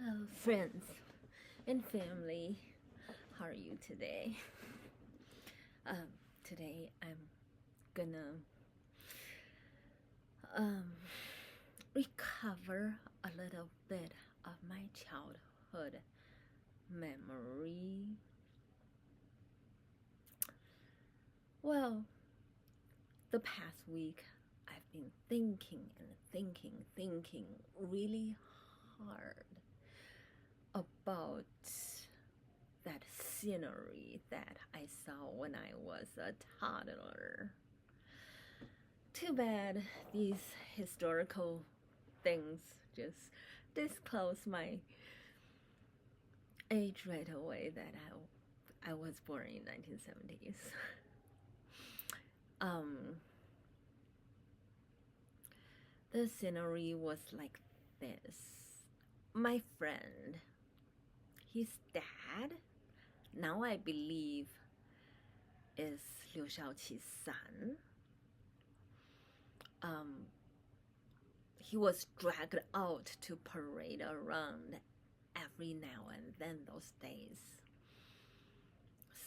Hello, friends and family. How are you today? Today I'm gonna recover a little bit of my childhood memory. Well, the past week I've been thinking and thinking really hard about that scenery that I saw when I was a toddler. Too bad these historical things just disclose my age right away, that I was born in 1970s. The scenery was like this. My friend, his dad, now I believe is Liu Shaoqi's son. He was dragged out to parade around every now and then those days.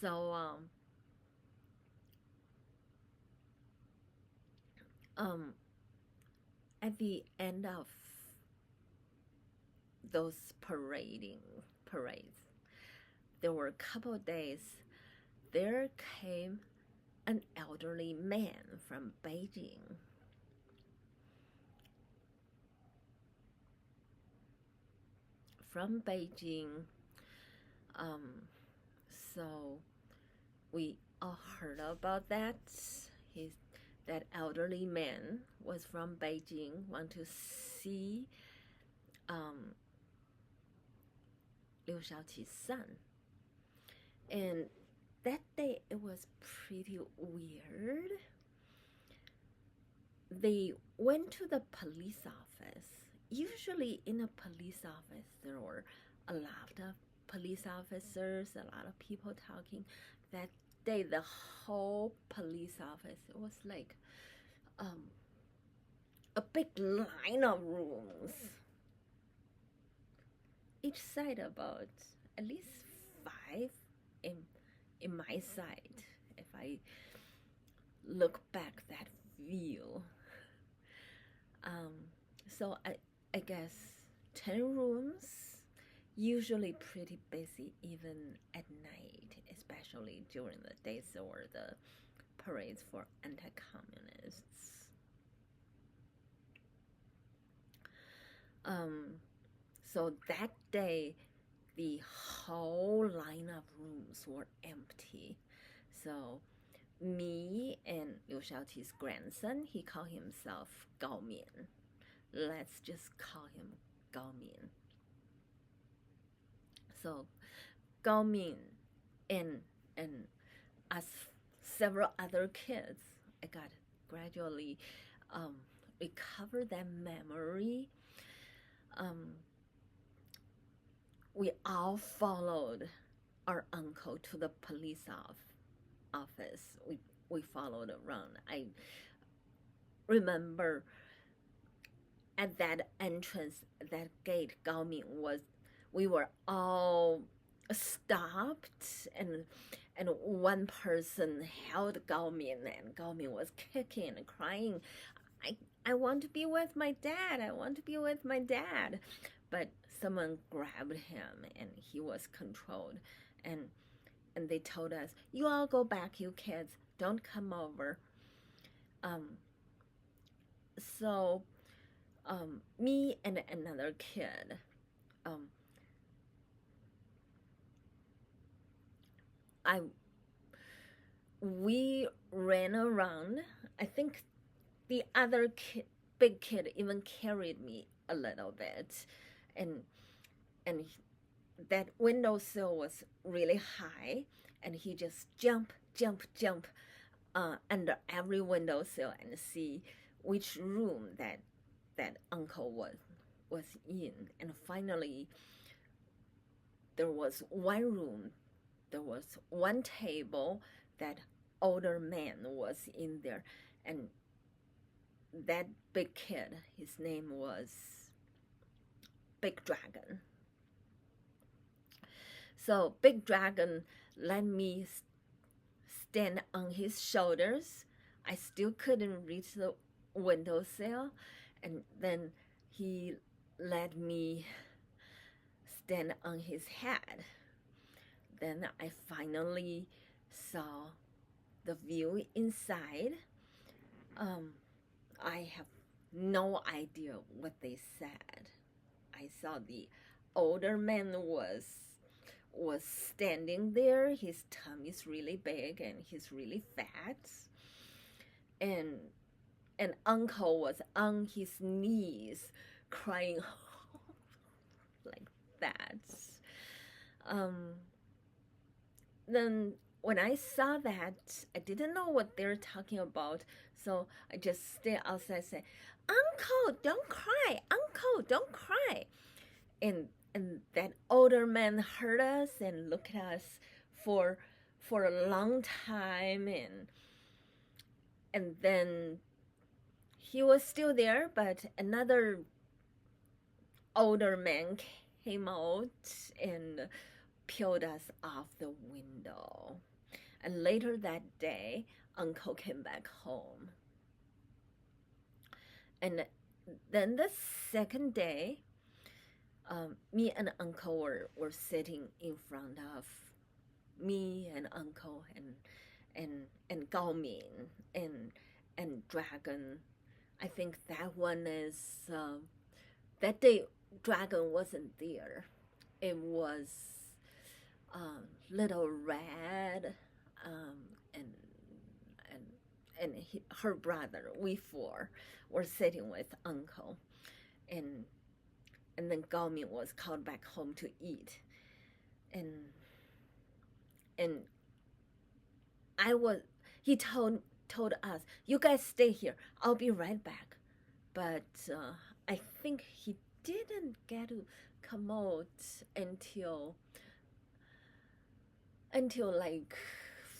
So at the end of those parades, there were a couple of days, there came an elderly man from Beijing. So we all heard about that. That elderly man was from Beijing, want to see Liu Shaoqi's son. And that day it was pretty weird. They went to the police office. Usually in a police office there were a lot of police officers, a lot of people talking. That day the whole police office, it was like a big line of rooms, each side about at least 5 in my side, if I look back that view. So I guess 10 rooms, usually pretty busy even at night, especially during the days or the parades for anti-communists. So that day, the whole line of rooms were empty. So me and Liu Shaoqi's grandson, he called himself Gao Mian. Let's just call him Gao Mian. So Gao Mian and as several other kids, I got gradually recover that memory. We all followed our uncle to the police office. We followed around. I remember at that entrance, that gate, Gao Ming was, we were all stopped, and one person held Gao Ming, and Gao Ming was kicking and crying. I want to be with my dad. I want to be with my dad. But someone grabbed him and he was controlled. And they told us, you all go back, you kids. Don't come over. So me and another kid, we ran around. I think the other big kid even carried me a little bit, and that windowsill was really high, and he just jump under every windowsill and see which room that uncle was in. And finally, there was one room, there was one table, that older man was in there, and that big kid, his name was Big Dragon. So Big Dragon let me stand on his shoulders. I still couldn't reach the windowsill, and then he let me stand on his head. Then I finally saw the view inside. I have no idea what they said. I saw the older man was standing there. His tummy is really big and he's really fat. And uncle was on his knees crying like that. Then when I saw that, I didn't know what they're talking about, so I just stayed outside and said, "Uncle, don't cry! Uncle, don't cry!" And that older man heard us and looked at us for a long time, and then he was still there, but another older man came out and peeled us off the window. And later that day, Uncle came back home. And then the second day, me and Uncle were sitting in front of me and Uncle and Gao Ming and Dragon. I think that one is that day Dragon wasn't there. It was Little Red and her brother. We four were sitting with Uncle, and then Gao Ming was called back home to eat, and he told us, "You guys stay here. I'll be right back." But I think he didn't get to come out until like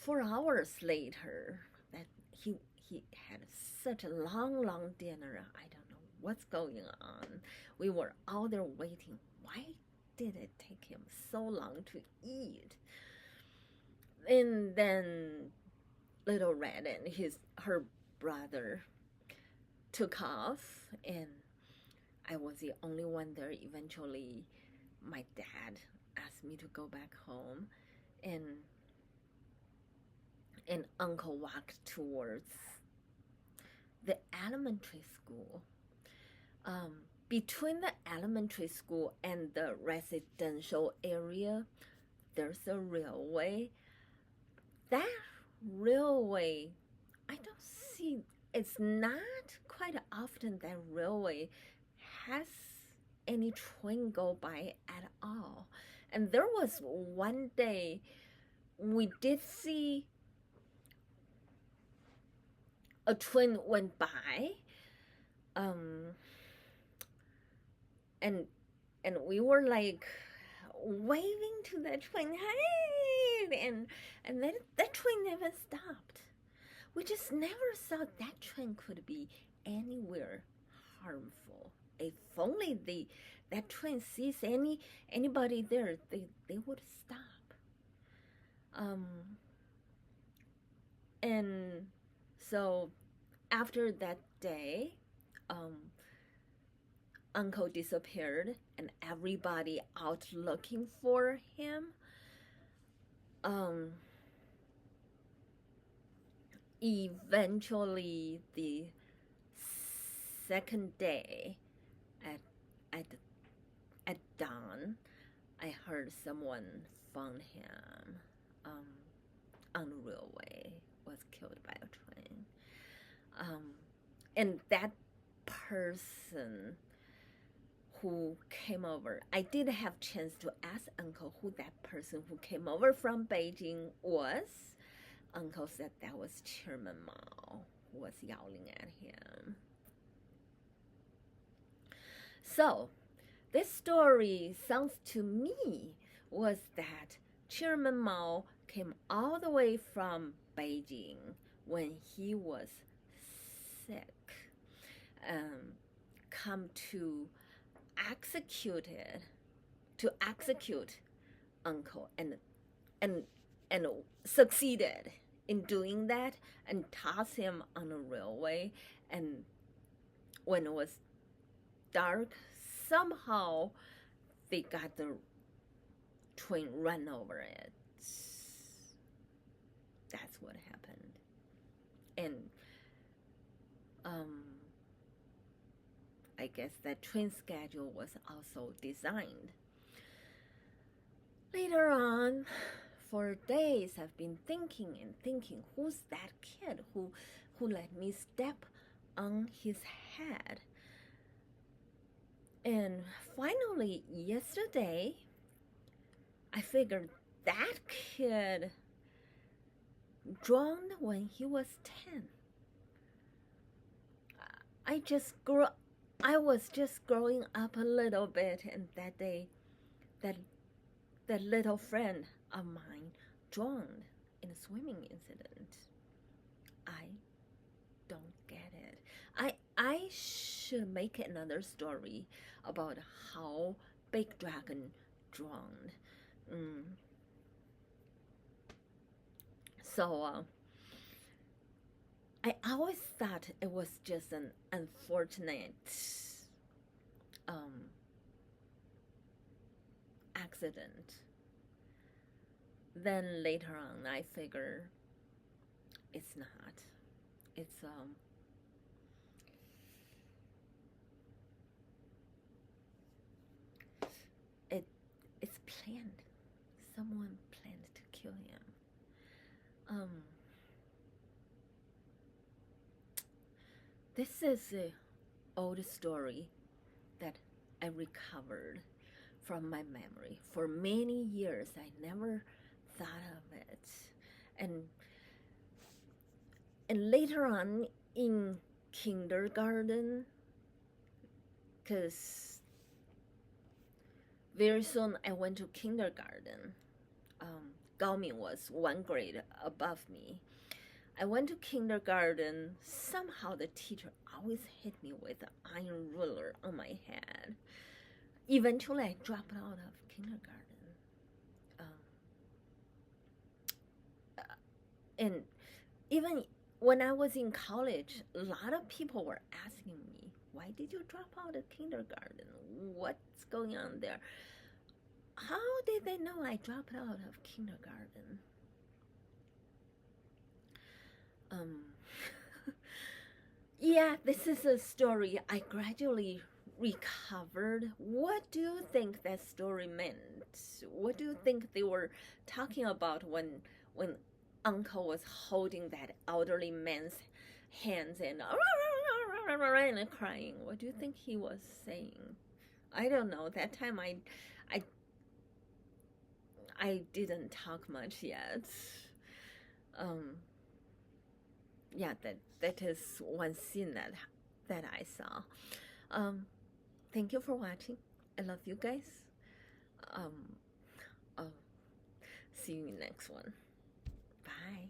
4 hours later. That he had such a long dinner. I don't know what's going on. We were all there waiting. Why did it take him so long to eat? And then Little Red and her brother took off, and I was the only one there. Eventually, my dad asked me to go back home, and Uncle walked towards the elementary school. Between the elementary school and the residential area, there's a railway. That railway, I don't see, it's not quite often that railway has any train go by at all. And there was one day we did see a train went by, and we were like waving to the train, hey, and then that train never stopped. We just never thought that train could be anywhere harmful. If only that train sees anybody there, they would stop. And so after that day, Uncle disappeared, and everybody out looking for him. Eventually, the second day at dawn, I heard someone found him on the railway, was killed by a train. And that person who came over, I did have chance to ask Uncle who that person who came over from Beijing was. Uncle said that was Chairman Mao, who was yelling at him. So, this story sounds to me was that Chairman Mao came all the way from Beijing when he was sick, come to execute uncle and and succeeded in doing that and tossed him on a railway. And when it was dark, somehow they got the train run over it. That's what happened. And I guess that train schedule was also designed. Later on, for days I've been thinking and thinking, who's that kid who let me step on his head? And finally, yesterday, I figured that kid drowned when he was 10. I was just growing up a little bit, and that day, that little friend of mine drowned in a swimming incident. I don't get it. I should make another story about how Big Dragon drowned. So I always thought it was just an unfortunate accident. Then later on, I figure it's not. It's planned. Someone planned to kill him. This is an old story that I recovered from my memory. For many years, I never thought of it. And later on in kindergarten, because very soon I went to kindergarten. Gaoming was 1 grade above me. I went to kindergarten. Somehow the teacher always hit me with an iron ruler on my head. Eventually, I dropped out of kindergarten. And even when I was in college, a lot of people were asking me, why did you drop out of kindergarten? What's going on there? How did they know I dropped out of kindergarten? Yeah, this is a story I gradually recovered. What do you think that story meant? What do you think they were talking about when Uncle was holding that elderly man's hands and crying? What do you think he was saying? I don't know. That time I didn't talk much yet. Yeah, that is one scene that I saw. Thank you for watching. I love you guys. I'll see you in the next one. Bye.